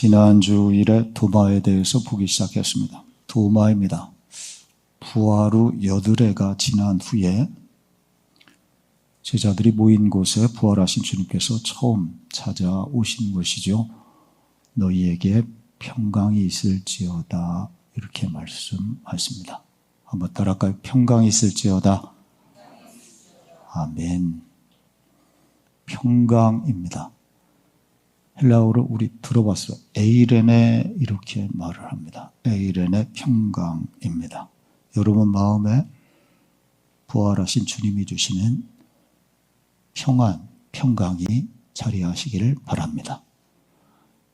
지난주일에 도마에 대해서 보기 시작했습니다. 도마입니다. 부활 후 8해가 지난 후에 제자들이 모인 곳에 부활하신 주님께서 처음 찾아오신 것이죠. 너희에게 평강이 있을지어다 이렇게 말씀하십니다. 한번 따라할까요? 평강이 있을지어다. 아멘. 평강입니다. 헬라어로 우리 들어봤어요. 에이레네 이렇게 말을 합니다. 에이레네 평강입니다. 여러분 마음에 부활하신 주님이 주시는 평안, 평강이 자리하시기를 바랍니다.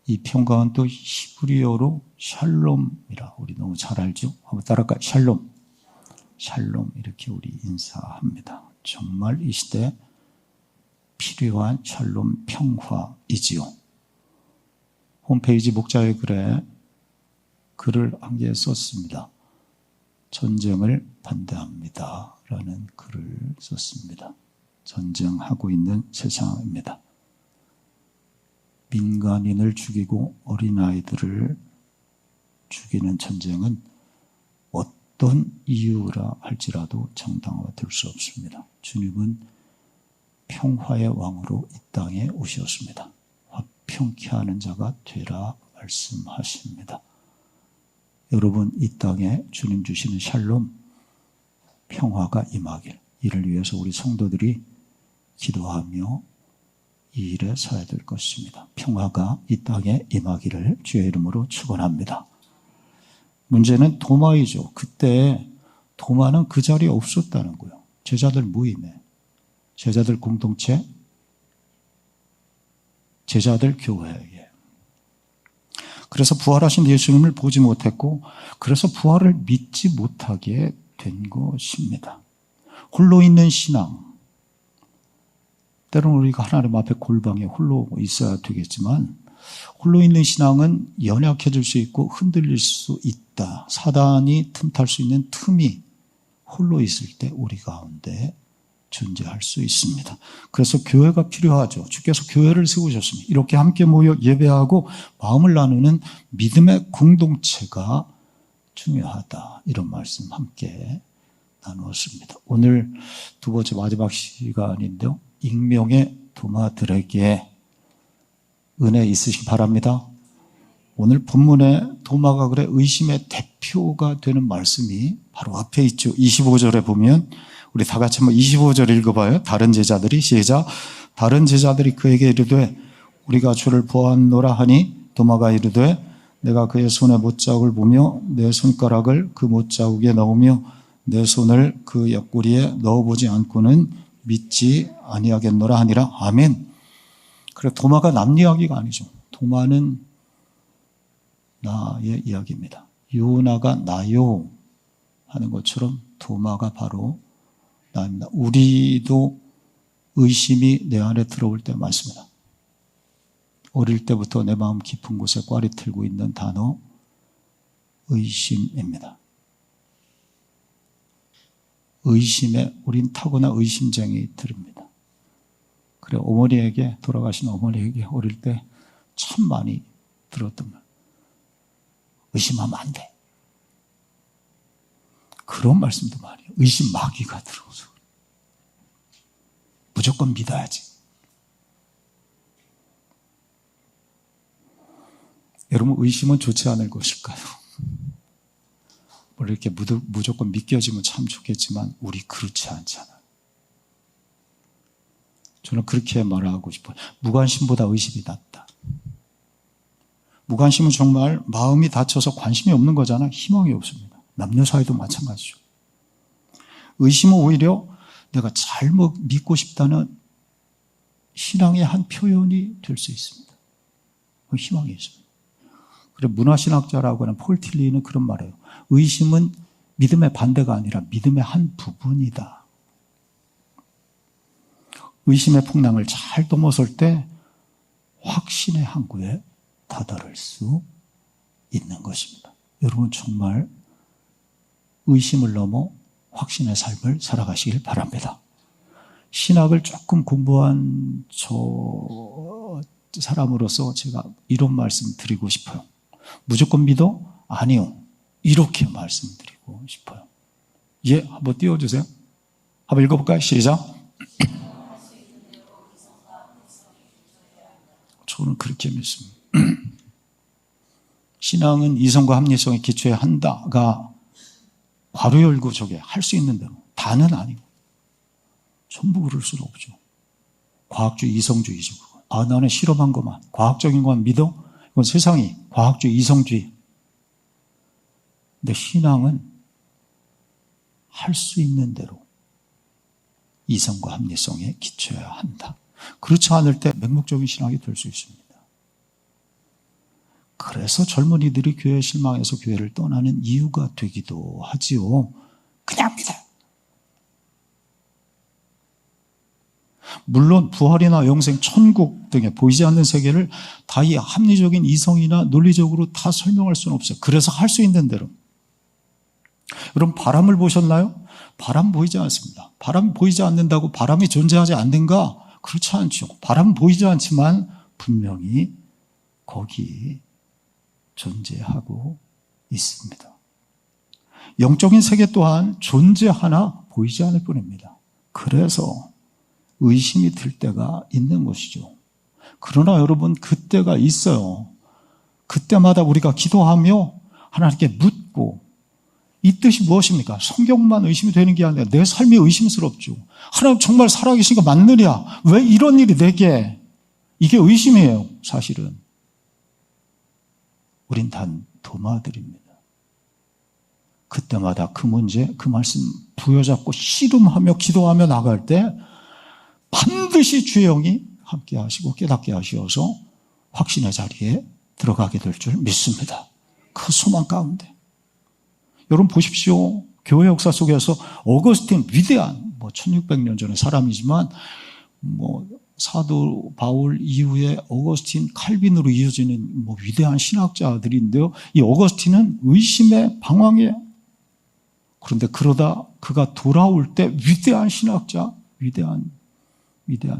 이 평강은 또 히브리어로 샬롬이라 우리 너무 잘 알죠? 한번 따라할까요? 샬롬. 샬롬 이렇게 우리 인사합니다. 정말 이 시대 필요한 샬롬 평화이지요. 홈페이지 목자의 글에 글을 한 개 썼습니다. 전쟁을 반대합니다 라는 글을 썼습니다. 전쟁하고 있는 세상입니다. 민간인을 죽이고 어린아이들을 죽이는 전쟁은 어떤 이유라 할지라도 정당화될 수 없습니다. 주님은 평화의 왕으로 이 땅에 오셨습니다. 화평케 하는 자가 되라 말씀하십니다. 여러분 이 땅에 주님 주시는 샬롬 평화가 임하길, 이를 위해서 우리 성도들이 기도하며 이 일에 서야 될 것입니다. 평화가 이 땅에 임하기를 주의 이름으로 축원합니다. 문제는 도마이죠. 그때 도마는 그 자리에 없었다는 거예요. 제자들 모임에, 제자들 공동체, 제자들 교회에. 그래서 부활하신 예수님을 보지 못했고, 그래서 부활을 믿지 못하게 된 것입니다. 홀로 있는 신앙. 때로는 우리가 하나님 앞에 골방에 홀로 있어야 되겠지만, 홀로 있는 신앙은 연약해질 수 있고 흔들릴 수 있다. 사단이 틈탈 수 있는 틈이 홀로 있을 때 우리 가운데 존재할 수 있습니다. 그래서 교회가 필요하죠. 주께서 교회를 세우셨습니다. 이렇게 함께 모여 예배하고 마음을 나누는 믿음의 공동체가 중요하다. 이런 말씀 함께 나누었습니다. 오늘 두 번째 마지막 시간인데요. 익명의 도마들에게 은혜 있으시기 바랍니다. 오늘 본문에 도마가 그래 의심의 대표가 되는 말씀이 바로 앞에 있죠. 25절에 보면 우리 다 같이 한번 25절 읽어봐요. 다른 제자들이 시작. 다른 제자들이 그에게 이르되 우리가 주를 보았노라 하니 도마가 이르되 내가 그의 손에 못자국을 보며 내 손가락을 그 못자국에 넣으며 내 손을 그 옆구리에 넣어보지 않고는 믿지 아니하겠노라 하니라. 아멘. 그래, 도마가 남 이야기가 아니죠. 도마는 나의 이야기입니다. 요나가 나요 하는 것처럼 도마가 바로 나입니다. 우리도 의심이 내 안에 들어올 때 많습니다. 어릴 때부터 내 마음 깊은 곳에 꽈리 틀고 있는 단어 의심입니다. 의심에 우린 타고난 의심쟁이들입니다. 그래, 어머니에게, 돌아가신 어머니에게 어릴 때 참 많이 들었던 말. 의심하면 안 돼. 그런 말씀도 많이 해요. 의심 마귀가 들어오서. 무조건 믿어야지. 여러분, 의심은 좋지 않을 것일까요? 원래 이렇게 무조건 믿겨지면 참 좋겠지만 우리 그렇지 않잖아요. 저는 그렇게 말하고 싶어요. 무관심보다 의심이 낫다. 무관심은 정말 마음이 닫혀서 관심이 없는 거잖아요. 희망이 없습니다. 남녀 사이도 마찬가지죠. 의심은 오히려 내가 잘못 믿고 싶다는 신앙의 한 표현이 될 수 있습니다. 희망이 있습니다. 그래, 문화신학자라고 하는 폴 틸리는 그런 말이에요. 의심은 믿음의 반대가 아니라 믿음의 한 부분이다. 의심의 풍랑을 잘 넘어설 때 확신의 항구에 다다를 수 있는 것입니다. 여러분 정말 의심을 넘어 확신의 삶을 살아가시길 바랍니다. 신학을 조금 공부한 저 사람으로서 제가 이런 말씀 드리고 싶어요. 무조건 믿어? 아니요. 이렇게 말씀드리고 싶어요. 예, 한번 띄워주세요. 한번 읽어볼까요? 시작. 저는 그렇게 믿습니다. 신앙은 이성과 합리성에 기초해야 한다가 괄호 열고 저게 할 수 있는 대로 다는 아니고 전부 그럴 수는 없죠. 과학주의, 이성주의죠. 나는 실험한 것만, 과학적인 것만 믿어? 이건 세상이 과학주의, 이성주의. 근데 신앙은 할 수 있는 대로 이성과 합리성에 기초해야 한다. 그렇지 않을 때 맹목적인 신학이 될 수 있습니다. 그래서 젊은이들이 교회에 실망해서 교회를 떠나는 이유가 되기도 하지요. 그냥 믿어요. 물론 부활이나 영생, 천국 등의 보이지 않는 세계를 다 이 합리적인 이성이나 논리적으로 다 설명할 수는 없어요. 그래서 할 수 있는 대로. 여러분 바람을 보셨나요? 바람 보이지 않습니다. 바람 보이지 않는다고 바람이 존재하지 않는가? 그렇지 않죠. 바람은 보이지 않지만 분명히 거기 존재하고 있습니다. 영적인 세계 또한 존재하나 보이지 않을 뿐입니다. 그래서 의심이 들 때가 있는 것이죠. 그러나 여러분 그때가 있어요. 그때마다 우리가 기도하며 하나님께 묻고 이 뜻이 무엇입니까? 성경만 의심이 되는 게 아니라 내 삶이 의심스럽죠. 하나님 정말 살아계신 거 맞느냐? 왜 이런 일이 내게? 이게 의심이에요, 사실은. 우린 단 도마들입니다. 그때마다 그 문제, 그 말씀 부여잡고 씨름하며 기도하며 나갈 때 반드시 주의 영이 함께 하시고 깨닫게 하시어서 확신의 자리에 들어가게 될 줄 믿습니다. 그 소망 가운데. 여러분 보십시오. 교회 역사 속에서 어거스틴 위대한 1600년 전의 사람이지만 사도 바울 이후에 어거스틴, 칼빈으로 이어지는 위대한 신학자들인데요. 이 어거스틴은 의심의 방황에 그런데 그러다 그가 돌아올 때 위대한 신학자, 위대한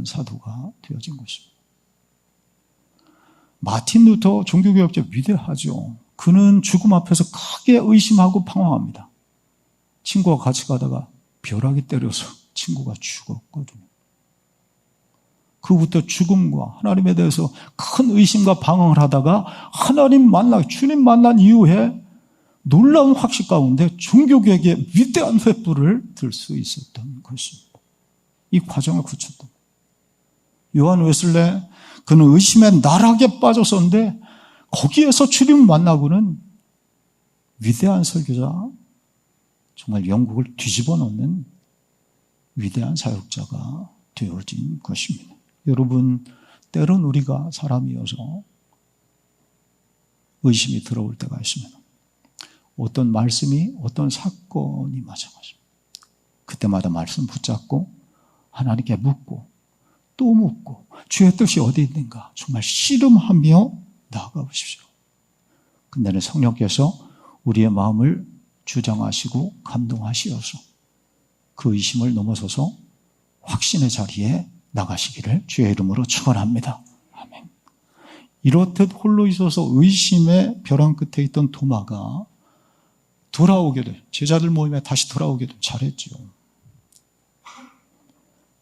사도가 되어진 것입니다. 마틴 루터 종교개혁자 위대하죠. 그는 죽음 앞에서 크게 의심하고 방황합니다. 친구와 같이 가다가 벼락이 때려서 친구가 죽었거든요. 그부터 죽음과 하나님에 대해서 큰 의심과 방황을 하다가 주님 만난 이후에 놀라운 확신 가운데 종교개혁의 위대한 횃불을 들 수 있었던 것입니다. 이 과정을 거쳤던 요한 웨슬레, 그는 의심의 나락에 빠졌었는데 거기에서 주님을 만나고는 위대한 설교자, 정말 영국을 뒤집어 놓는 위대한 사역자가 되어진 것입니다. 여러분, 때론 우리가 사람이어서 의심이 들어올 때가 있습니다. 어떤 말씀이, 어떤 사건이 마찬가지입니다. 그때마다 말씀 붙잡고 하나님께 묻고 또 묻고 주의 뜻이 어디 있는가 정말 씨름하며 나아가 보십시오. 근데는 성령께서 우리의 마음을 주장하시고 감동하시어서 그 의심을 넘어서서 확신의 자리에 나가시기를 주의 이름으로 축원합니다. 아멘. 이렇듯 홀로 있어서 의심의 벼랑 끝에 있던 도마가 돌아오게 돼. 제자들 모임에 다시 돌아오게 돼. 잘했죠.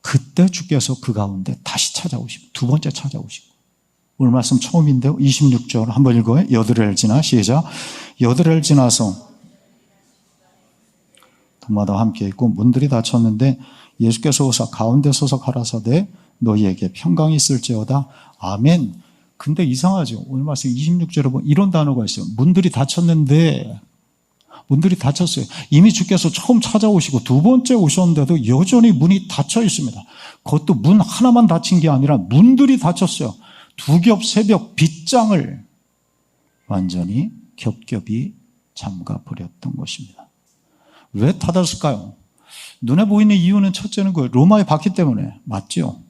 그때 주께서 그 가운데 다시 찾아오시고 두 번째 찾아오시고 오늘 말씀 처음인데요. 26절 한번 읽어요. 여드레를 지나 시작. 여드레를 지나서 도마다 함께 있고 문들이 닫혔는데 예수께서 오사 가운데 서서 가라사대 너희에게 평강이 있을지어다. 아멘. 근데 이상하죠. 오늘 말씀 26절에 보면 이런 단어가 있어요. 문들이 닫혔는데 문들이 닫혔어요. 이미 주께서 처음 찾아오시고 두 번째 오셨는데도 여전히 문이 닫혀 있습니다. 그것도 문 하나만 닫힌 게 아니라 문들이 닫혔어요. 두 겹, 세 겹 빗장을 완전히 겹겹이 잠가버렸던 것입니다. 왜 닫았을까요? 눈에 보이는 이유는 첫째는 그 로마의 바퀴 때문에 맞죠?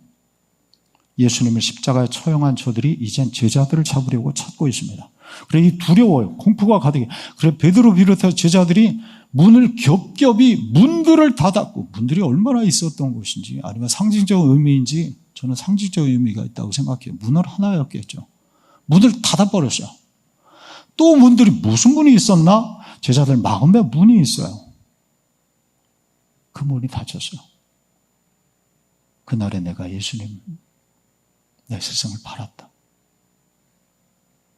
예수님을 십자가에 처형한 저들이 이젠 제자들을 잡으려고 찾고 있습니다. 그래 이 두려워요. 공포가 가득해. 그래 베드로 비롯해서 제자들이 문을 겹겹이 문들을 닫았고 문들이 얼마나 있었던 것인지 아니면 상징적 의미인지 저는 상징적 의미가 있다고 생각해요. 문을 하나 였겠죠. 문을 닫아버렸어요. 또 문들이 무슨 문이 있었나? 제자들 마음에 문이 있어요. 그 문이 닫혔어요. 그날에 내가 예수님, 내 스승을 팔았다.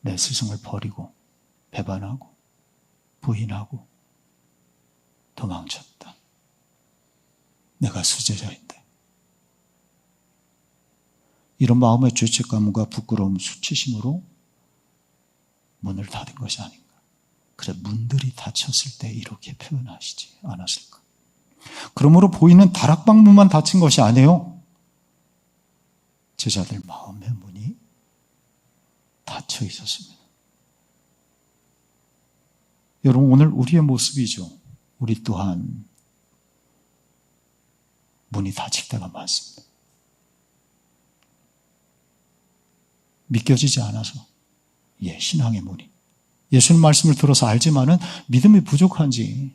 내 스승을 버리고 배반하고 부인하고 도망쳤다. 내가 수제자인데. 이런 마음의 죄책감과 부끄러움, 수치심으로 문을 닫은 것이 아닌가. 그래, 문들이 닫혔을 때 이렇게 표현하시지 않았을까. 그러므로 보이는 다락방 문만 닫힌 것이 아니에요. 제자들 마음의 문이 닫혀 있었습니다. 여러분, 오늘 우리의 모습이죠. 우리 또한 문이 닫힐 때가 많습니다. 믿겨지지 않아서, 신앙의 문이. 예수님 말씀을 들어서 알지만은 믿음이 부족한지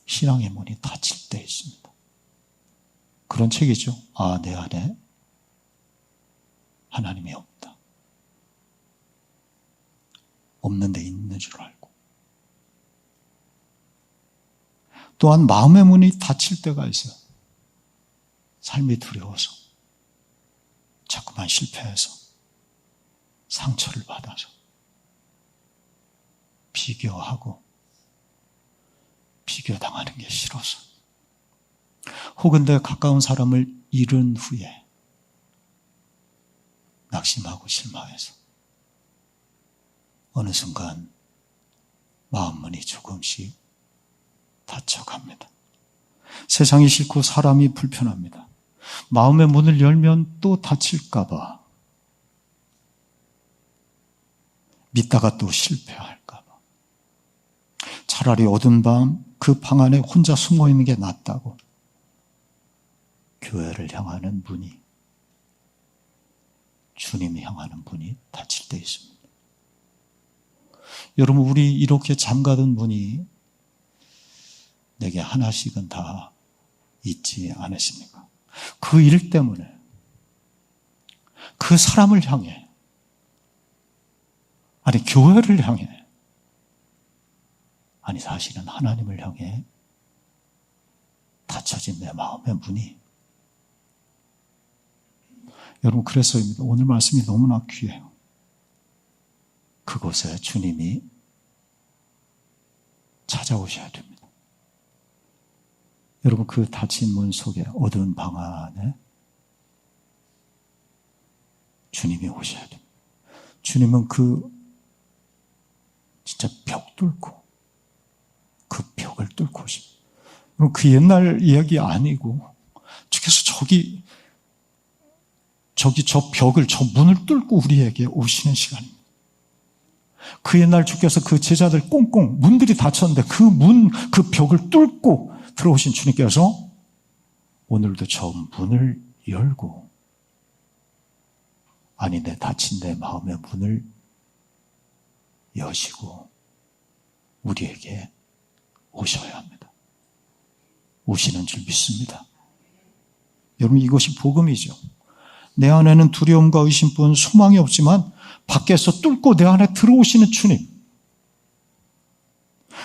신앙의 문이 닫힐 때 있습니다. 그런 책이죠. 내 안에 하나님이 없다. 없는데 있는 줄 알고. 또한 마음의 문이 닫힐 때가 있어요. 삶이 두려워서, 자꾸만 실패해서, 상처를 받아서, 비교하고, 비교당하는 게 싫어서, 혹은 내 가까운 사람을 잃은 후에 낙심하고 실망해서 어느 순간 마음문이 조금씩 닫혀갑니다. 세상이 싫고 사람이 불편합니다. 마음의 문을 열면 또 닫힐까 봐, 믿다가 또 실패할까 봐, 차라리 어두운 밤 그 방 안에 혼자 숨어 있는 게 낫다고 교회를 향하는 문이, 주님이 향하는 문이 닫힐 때 있습니다. 여러분, 우리 이렇게 잠가둔 문이 내게 하나씩은 다 있지 않으십니까? 그 일 때문에, 그 사람을 향해, 아니 교회를 향해, 아니 사실은 하나님을 향해 닫혀진 내 마음의 문이. 여러분, 그래서입니다. 오늘 말씀이 너무나 귀해요. 그곳에 주님이 찾아오셔야 됩니다. 여러분, 그 닫힌 문 속에, 어두운 방 안에 주님이 오셔야 됩니다. 주님은 진짜 벽 뚫고, 그 벽을 뚫고 오십니다. 그럼 그 옛날 이야기 아니고, 주께서 저 벽을, 저 문을 뚫고 우리에게 오시는 시간입니다. 그 옛날 주께서 그 제자들 꽁꽁, 문들이 닫혔는데 그 벽을 뚫고 들어오신 주님께서 오늘도 저 문을 열고, 아니 내 닫힌 내 마음의 문을 여시고 우리에게 오셔야 합니다. 오시는 줄 믿습니다. 여러분, 이것이 복음이죠. 내 안에는 두려움과 의심뿐 소망이 없지만 밖에서 뚫고 내 안에 들어오시는 주님,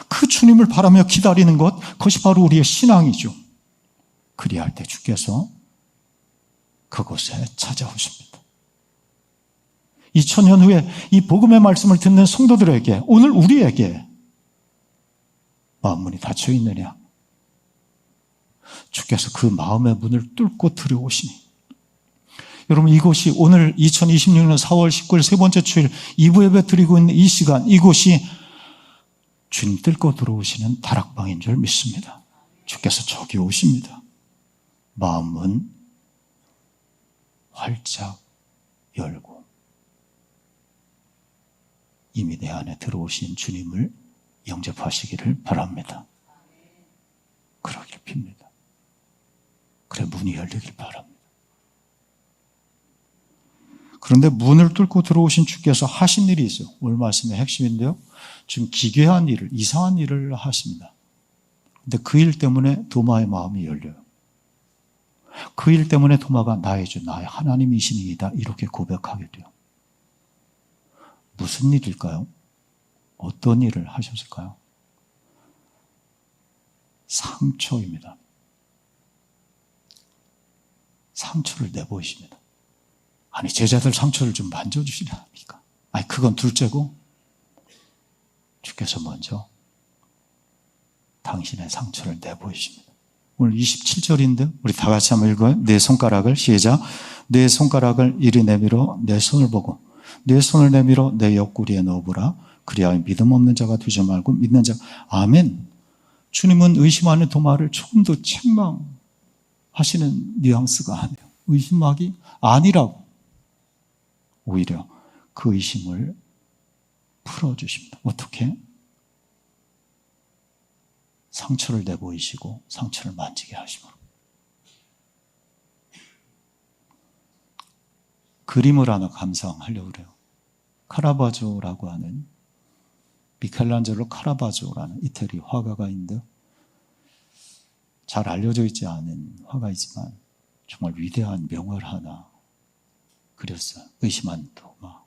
그 주님을 바라며 기다리는 것, 그것이 바로 우리의 신앙이죠. 그리할 때 주께서 그곳에 찾아오십니다. 2000년 후에 이 복음의 말씀을 듣는 성도들에게, 오늘 우리에게 마음문이 닫혀 있느냐? 주께서 그 마음의 문을 뚫고 들어오시니, 여러분, 이곳이 오늘 2026년 4월 19일 세 번째 주일 2부 예배 드리고 있는 이 시간, 이곳이 주님 뚫고 들어오시는 다락방인 줄 믿습니다. 주께서 저기 오십니다. 마음문 활짝 열고 이미 내 안에 들어오신 주님을 영접하시기를 바랍니다. 그러길 빕니다. 그래, 문이 열리길 바랍니다. 그런데 문을 뚫고 들어오신 주께서 하신 일이 있어요. 오늘 말씀의 핵심인데요. 지금 기괴한 일을, 이상한 일을 하십니다. 근데 그 일 때문에 도마의 마음이 열려요. 그 일 때문에 도마가 나의 주, 나의 하나님이시니이다 이렇게 고백하게 돼요. 무슨 일일까요? 어떤 일을 하셨을까요? 상처입니다. 상처를 내보이십니다. 아니, 제자들 상처를 좀 만져주시려 합니까? 아니, 그건 둘째고, 주께서 먼저 당신의 상처를 내보이십니다. 오늘 27절인데, 우리 다 같이 한번 읽어요. 내 손가락을, 시작. 내 손가락을 이리 내밀어 내 손을 보고, 내 손을 내밀어 내 옆구리에 넣어보라. 그리하여 믿음 없는 자가 되지 말고 믿는 자. 아멘. 주님은 의심하는 도마를 조금 더 책망하시는 뉘앙스가 아니에요. 의심하기 아니라고. 오히려 그 의심을 풀어주십니다. 어떻게? 상처를 내보이시고 상처를 만지게 하심으로. 그림을 하나 감상하려고 그래요. 카라바조라고 하는, 미켈란젤로 카라바조라는 이태리 화가가 있는데, 잘 알려져 있지 않은 화가이지만 정말 위대한 명화를 하나 그렸어요. 의심한 도마,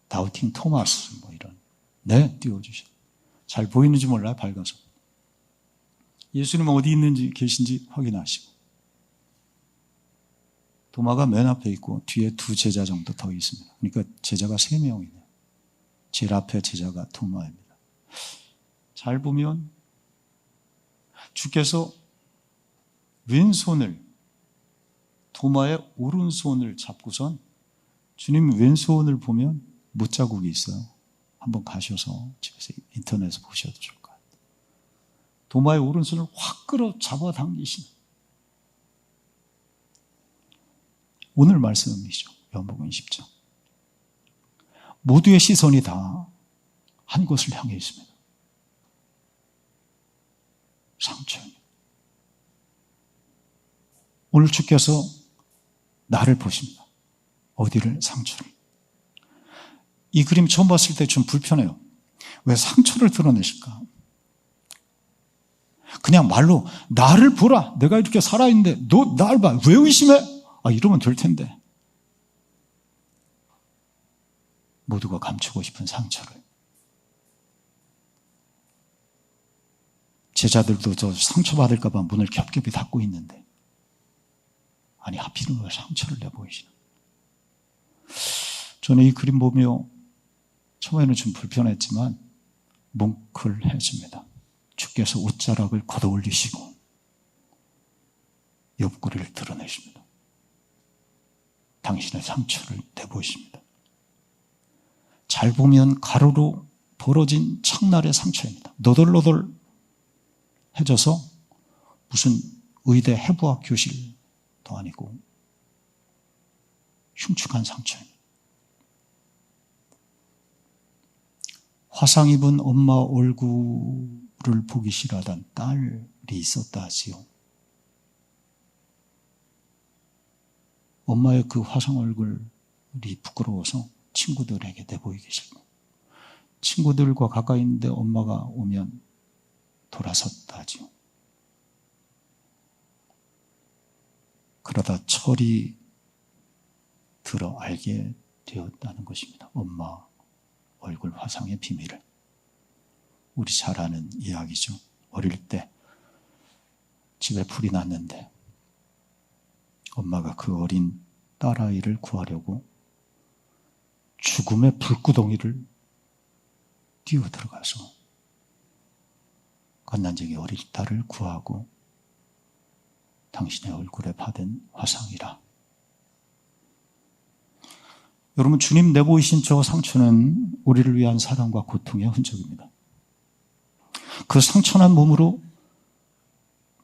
다우팅 토마스 뭐 이런. 네, 띄워주셔. 잘 보이는지 몰라요, 밝아서. 예수님은 어디 있는지 계신지 확인하시고. 도마가 맨 앞에 있고 뒤에 두 제자 정도 더 있습니다. 그러니까 제자가 3명이네요. 제일 앞에 제자가 도마입니다. 잘 보면 주께서 왼손을, 도마의 오른손을 잡고선, 주님 왼손을 보면 못자국이 있어요. 한번 가셔서 집에서 인터넷에서 보셔도 좋을 것 같아요. 도마의 오른손을 확 끌어 잡아당기시는 오늘 말씀이죠. 요한복음 10장. 모두의 시선이 다 한 곳을 향해 있습니다. 상처입니다. 오늘 주께서 나를 보십니다. 어디를? 상처를. 이 그림 처음 봤을 때 좀 불편해요. 왜 상처를 드러내실까? 그냥 말로 나를 보라. 내가 이렇게 살아있는데 너 나를 봐. 왜 의심해? 이러면 될 텐데. 모두가 감추고 싶은 상처를. 제자들도 저 상처받을까 봐 문을 겹겹이 닫고 있는데, 아니 하필이면 왜 상처를 내보이시나. 저는 이 그림 보며 처음에는 좀 불편했지만 뭉클해집니다. 주께서 옷자락을 걷어올리시고 옆구리를 드러내십니다. 당신의 상처를 내보이십니다. 잘 보면 가루로 벌어진 창날의 상처입니다. 너덜너덜 해져서 무슨 의대 해부학 교실도 아니고 흉측한 상처입니다. 화상 입은 엄마 얼굴을 보기 싫어하던 딸이 있었다 하지요. 엄마의 그 화상 얼굴이 부끄러워서 친구들에게 내보이기 싫고, 친구들과 가까이 있는데 엄마가 오면 돌아섰다 하지요. 그러다 철이 들어 알게 되었다는 것입니다. 엄마 얼굴 화상의 비밀을. 우리 잘 아는 이야기죠. 어릴 때 집에 불이 났는데 엄마가 그 어린 딸아이를 구하려고 죽음의 불구덩이를 뛰어들어가서 갓난쟁이 어린 딸을 구하고 당신의 얼굴에 받은 화상이라. 여러분, 주님 내보이신 저 상처는 우리를 위한 사랑과 고통의 흔적입니다. 그 상처난 몸으로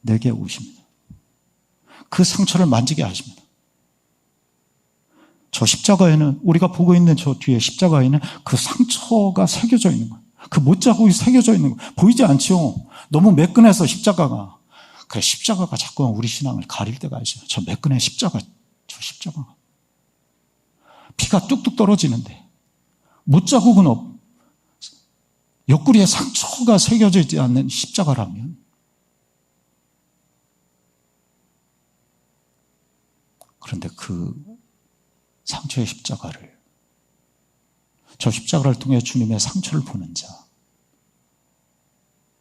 내게 오십니다. 그 상처를 만지게 하십니다. 저 십자가에는, 우리가 보고 있는 저 뒤에 십자가에는 그 상처가 새겨져 있는 거예요. 그 못자국이 새겨져 있는 거예요. 보이지 않죠? 너무 매끈해서 십자가가. 그래, 십자가가 자꾸 우리 신앙을 가릴 때가 있어요. 저 매끈한 십자가, 저 십자가가. 피가 뚝뚝 떨어지는데 못자국은 옆구리에 상처가 새겨져 있지 않는 십자가라면 그런데 그 상처의 십자가를, 저 십자가를 통해 주님의 상처를 보는 자,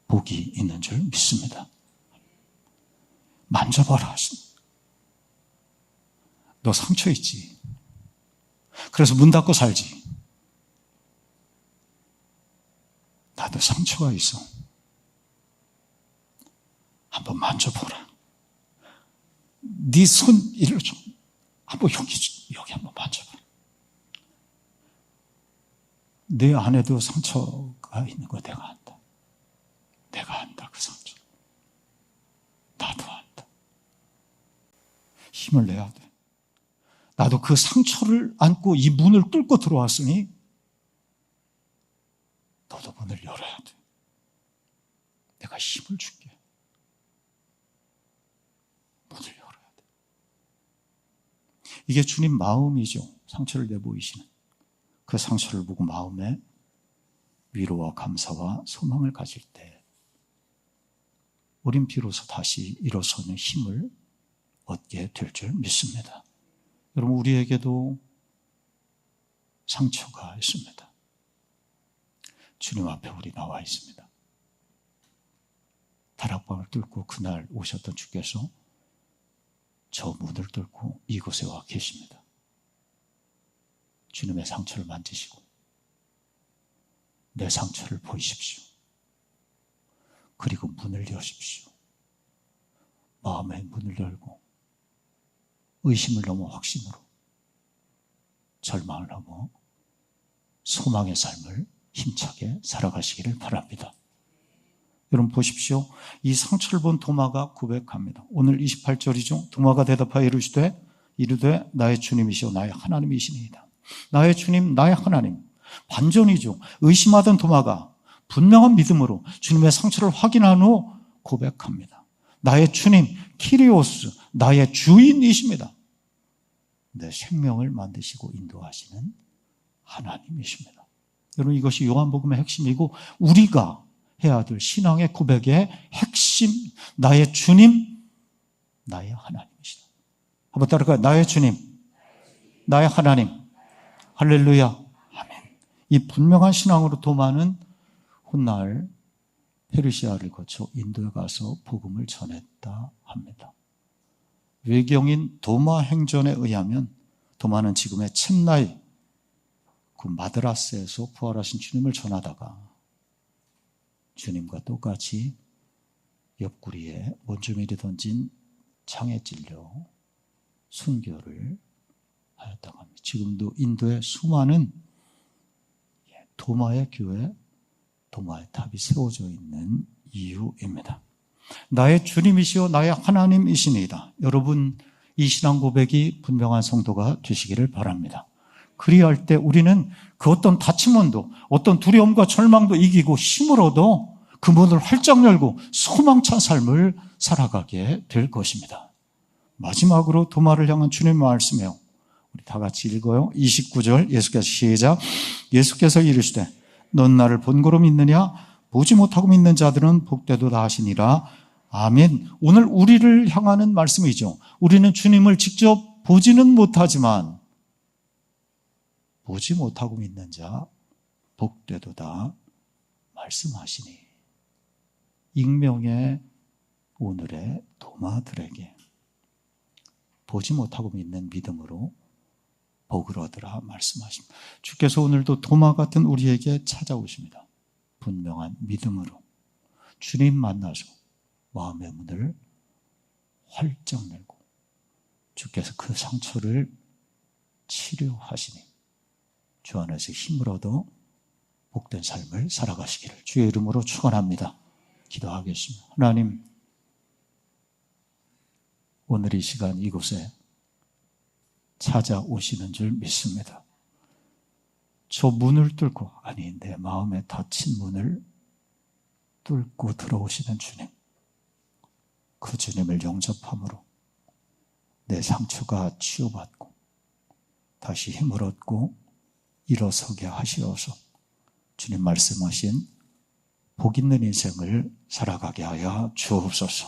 복이 있는 줄 믿습니다. 만져봐라. 너 상처 있지? 그래서 문 닫고 살지? 나도 상처가 있어. 한번 만져보라. 네 손 일로 좀 한번 여기 한번 만져봐. 내 안에도 상처가 있는 거 내가 안다. 내가 안다, 그 상처. 나도 안다. 힘을 내야 돼. 나도 그 상처를 안고 이 문을 뚫고 들어왔으니 너도 문을 열어야 돼. 내가 힘을 줄게. 문을 열어야 돼. 이게 주님 마음이죠. 상처를 내보이시는. 그 상처를 보고 마음에 위로와 감사와 소망을 가질 때 우린 비로소 다시 일어서는 힘을 얻게 될 줄 믿습니다. 여러분, 우리에게도 상처가 있습니다. 주님 앞에 우리 나와 있습니다. 다락방을 뚫고 그날 오셨던 주께서 저 문을 뚫고 이곳에 와 계십니다. 주님의 상처를 만지시고 내 상처를 보이십시오. 그리고 문을 여십시오. 마음의 문을 열고 의심을 넘어 확신으로, 절망을 넘어 소망의 삶을 힘차게 살아가시기를 바랍니다. 여러분 보십시오. 이 상처를 본 도마가 고백합니다. 오늘 28절이죠. 도마가 대답하여 이르되 나의 주님이시오 나의 하나님이시니이다. 나의 주님, 나의 하나님. 반전이죠. 의심하던 도마가 분명한 믿음으로 주님의 상처를 확인한 후 고백합니다. 나의 주님, 키리오스, 나의 주인이십니다. 내 생명을 만드시고 인도하시는 하나님이십니다. 여러분, 이것이 요한복음의 핵심이고 우리가 해야 될 신앙의 고백의 핵심, 나의 주님, 나의 하나님이시다. 한번 따라할까요? 나의 주님, 나의 하나님. 할렐루야. 아멘. 이 분명한 신앙으로 도마는 훗날 페르시아를 거쳐 인도에 가서 복음을 전했다 합니다. 외경인 도마 행전에 의하면 도마는 지금의 첸나이, 그 마드라스에서 부활하신 주님을 전하다가 주님과 똑같이 옆구리에 원주민이 던진 창에 찔려 순교를 하였다고 합니다. 지금도 인도에 수많은 도마의 교회, 도마의 탑이 세워져 있는 이유입니다. 나의 주님이시오 나의 하나님이시니이다. 여러분, 이 신앙 고백이 분명한 성도가 되시기를 바랍니다. 그리할 때 우리는 그 어떤 다침원도, 어떤 두려움과 절망도 이기고 힘을 얻어 그 문을 활짝 열고 소망찬 삶을 살아가게 될 것입니다. 마지막으로 도마를 향한 주님의 말씀이에요. 우리 다 같이 읽어요. 29절 예수께서 시작. 예수께서 이르시되 넌 나를 본고로 믿느냐? 보지 못하고 믿는 자들은 복되도다 하시니라. 아멘. 오늘 우리를 향하는 말씀이죠. 우리는 주님을 직접 보지는 못하지만 보지 못하고 믿는 자 복되도다 말씀하시니. 익명의 오늘의 도마들에게 보지 못하고 믿는 믿음으로 복을 얻으라 말씀하십니다. 주께서 오늘도 도마 같은 우리에게 찾아오십니다. 분명한 믿음으로 주님 만나서 마음의 문을 활짝 열고 주께서 그 상처를 치료하시니 주 안에서 힘을 얻어 복된 삶을 살아가시기를 주의 이름으로 축원합니다. 기도하겠습니다. 하나님, 오늘 이 시간 이곳에 찾아오시는 줄 믿습니다. 저 문을 뚫고, 아니 내 마음에 닫힌 문을 뚫고 들어오시는 주님, 그 주님을 영접함으로 내 상처가 치유받고 다시 힘을 얻고 일어서게 하시어서 주님 말씀하신 복 있는 인생을 살아가게 하여 주옵소서.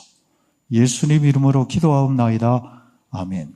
예수님 이름으로 기도하옵나이다. 아멘.